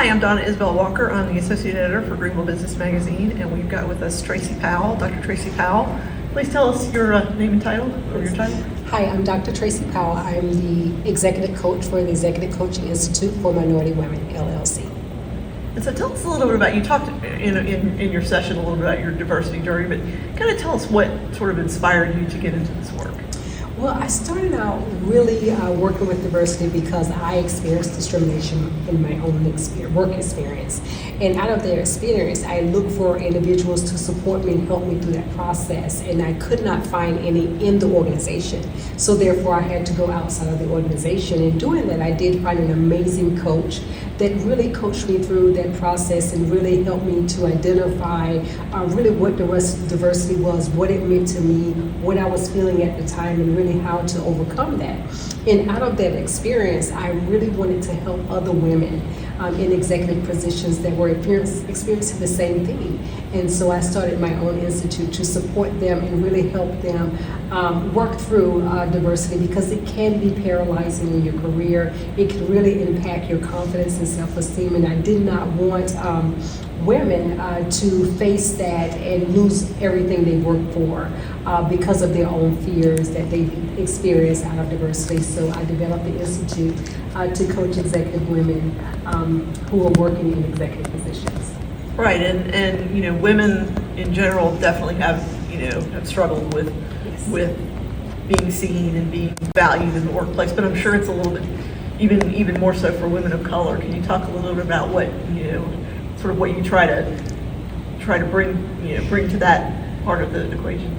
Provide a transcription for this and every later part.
Hi, I'm Donna Isabel Walker. I'm the Associate Editor for Greenville Business Magazine, and we've got with us Tracy Powell, Dr. Tracy Powell. Please tell us your name and title, or your title. Hi, I'm Dr. Tracy Powell. I am the Executive Coach for the Executive Coaching Institute for Minority Women, LLC. And so tell us a little bit about, you talked in your session a little bit about your diversity journey, but kind of tell us what sort of inspired you to get into this work. Well, I started out really working with diversity because I experienced discrimination in my own work experience. And out of their experience, I looked for individuals to support me and help me through that process. And I could not find any in the organization. So therefore, I had to go outside of the organization. And doing that, I did find an amazing coach that really coached me through that process and really helped me to identify really what diversity was, what it meant to me, what I was feeling at the time, and really how to overcome that. And out of that experience, I really wanted to help other women in executive positions that were experiencing the same thing. And so I started my own institute to support them and really help them work through diversity, because it can be paralyzing in your career. It can really impact your confidence and self-esteem. And I did not want women to face that and lose everything they work for because of their own fears that they experience out of diversity. So I developed the Institute to coach executive women who are working in executive positions. Right, and you know, women in general definitely have struggled with being seen and being valued in the workplace, but I'm sure it's a little bit even more so for women of color. Can you talk a little bit about what sort of what you try to bring to that part of the equation?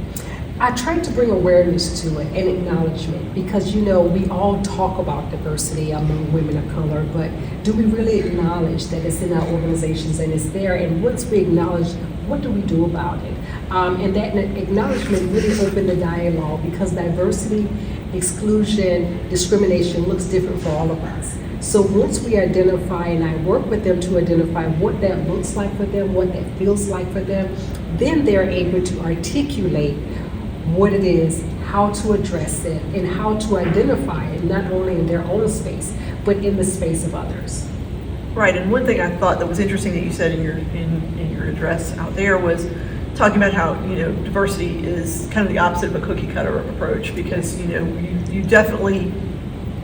I tried to bring awareness to it and acknowledgement, because we all talk about diversity among women of color, but do we really acknowledge that it's in our organizations and it's there? And once we acknowledge, what do we do about it? And that acknowledgement really opened the dialogue, because diversity, exclusion, discrimination looks different for all of us. So once we identify, and I work with them to identify what that looks like for them, what that feels like for them, then they're able to articulate what it is, how to address it, and how to identify it, not only in their own space, but in the space of others. Right, and one thing I thought that was interesting that you said in your address out there was talking about how diversity is kind of the opposite of a cookie cutter approach, because you definitely,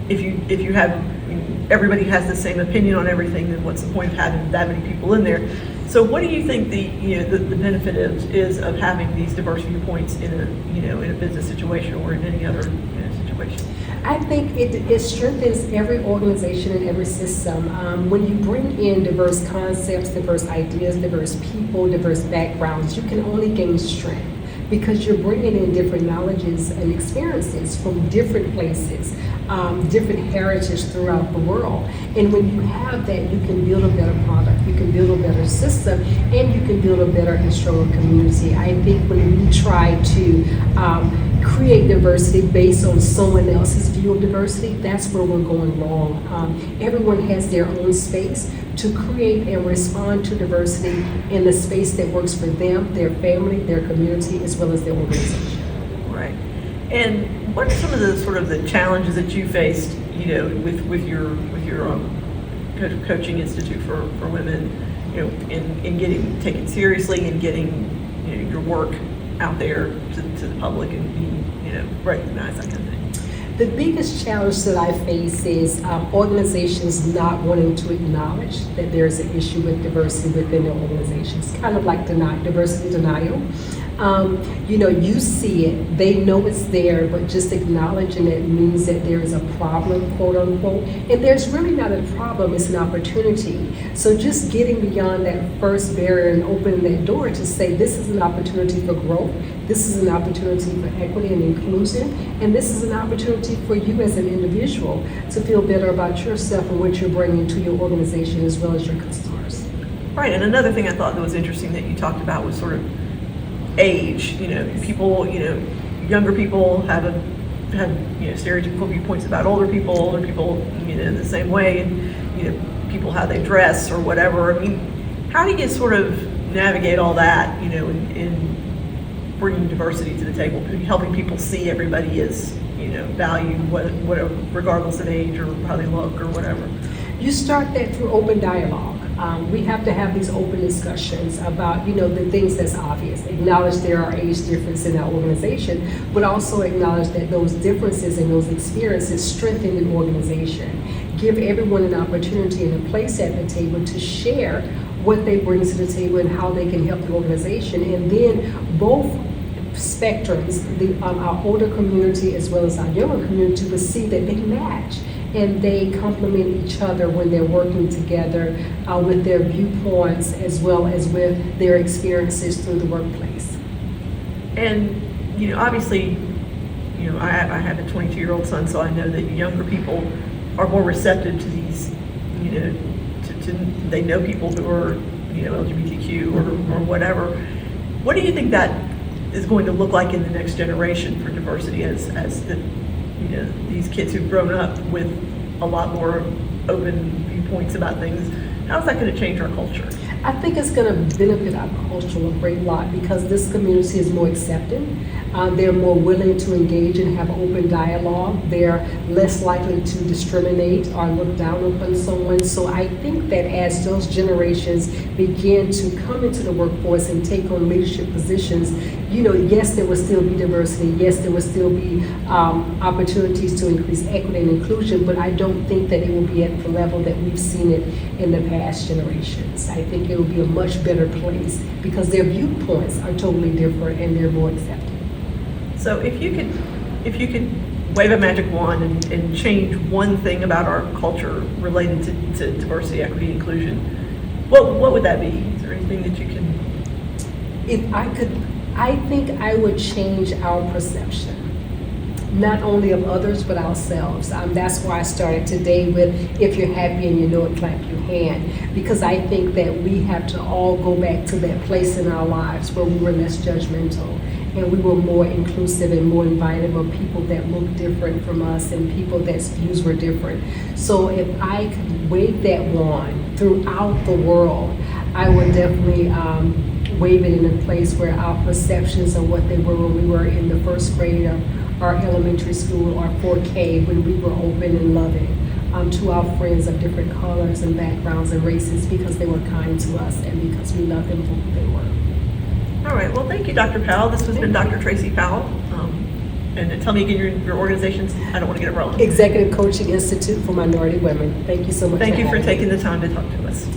if you have everybody has the same opinion on everything, then what's the point of having that many people in there? So what do you think the benefit is of having these diverse viewpoints in a business situation or in any other situation? I think it strengthens every organization and every system. When you bring in diverse concepts, diverse ideas, diverse people, diverse backgrounds, you can only gain strength, because you're bringing in different knowledges and experiences from different places, different heritage throughout the world. And when you have that, you can build a better product, you can build a better system, and you can build a better and stronger community. I think when we try to create diversity based on someone else's view of diversity, that's where we're going wrong. Everyone has their own space to create and respond to diversity in the space that works for them, their family, their community, as well as their organization. Right. And what are some of the sort of the challenges that you faced, with your coaching institute for women, in getting taken seriously and getting your work out there to the public and being recognized, that kind of thing? The biggest challenge that I face is organizations not wanting to acknowledge that there's an issue with diversity within their organizations, kind of like diversity denial. You see it, they know it's there, but just acknowledging it means that there is a problem, quote unquote. And there's really not a problem, it's an opportunity. So just getting beyond that first barrier and opening that door to say, this is an opportunity for growth, this is an opportunity for equity and inclusion, and this is an opportunity for you as an individual to feel better about yourself and what you're bringing to your organization as well as your customers. Right, and another thing I thought that was interesting that you talked about was sort of age. People, younger people have stereotypical viewpoints about older people the same way, and people how they dress or whatever. I mean, how do you sort of navigate all that, in bringing diversity to the table, helping people see everybody as valued, whatever, regardless of age or how they look or whatever? You start that through open dialogue. We have to have these open discussions about, the things that's obvious. Acknowledge there are age differences in our organization, but also acknowledge that those differences and those experiences strengthen the organization. Give everyone an opportunity and a place at the table to share what they bring to the table and how they can help the organization. And then both spectrums, our older community as well as our younger community, will see that they match and they complement each other when they're working together with their viewpoints as well as with their experiences through the workplace. And, obviously, I have a 22-year-old son, so I know that younger people are more receptive to these, they know people who are, LGBTQ or whatever. What do you think that is going to look like in the next generation for diversity as these kids who've grown up with a lot more open viewpoints about things? How is that going to change our culture? I think it's going to benefit our culture a great lot because this community is more accepting. They're more willing to engage and have open dialogue. They're less likely to discriminate or look down upon someone. So I think that as those generations begin to come into the workforce and take on leadership positions, yes, there will still be diversity. Yes, there will still be opportunities to increase equity and inclusion, but I don't think that it will be at the level that we've seen it in the past generations. I think it will be a much better place because their viewpoints are totally different and they're more accepting. So if you could wave a magic wand and change one thing about our culture related to diversity, equity, inclusion, what would that be? Is there anything that you can? If I could, I think I would change our perception, not only of others, but ourselves. That's why I started today with, if you're happy and you know it, clap your hand. Because I think that we have to all go back to that place in our lives where we were less judgmental and we were more inclusive and more inviting of people that look different from us and people that's views were different. So if I could wave that wand throughout the world, I would definitely wave it in a place where our perceptions of what they were when we were in the first grade of our elementary school or 4K, when we were open and loving to our friends of different colors and backgrounds and races because they were kind to us and because we loved them for who they were. All right. Well, thank you, Dr. Powell. This has been Dr. Tracy Powell. And tell me again your organization's, I don't want to get it wrong. Executive Coaching Institute for Minority Women. Thank you so much. Thank you for taking the time to talk to us.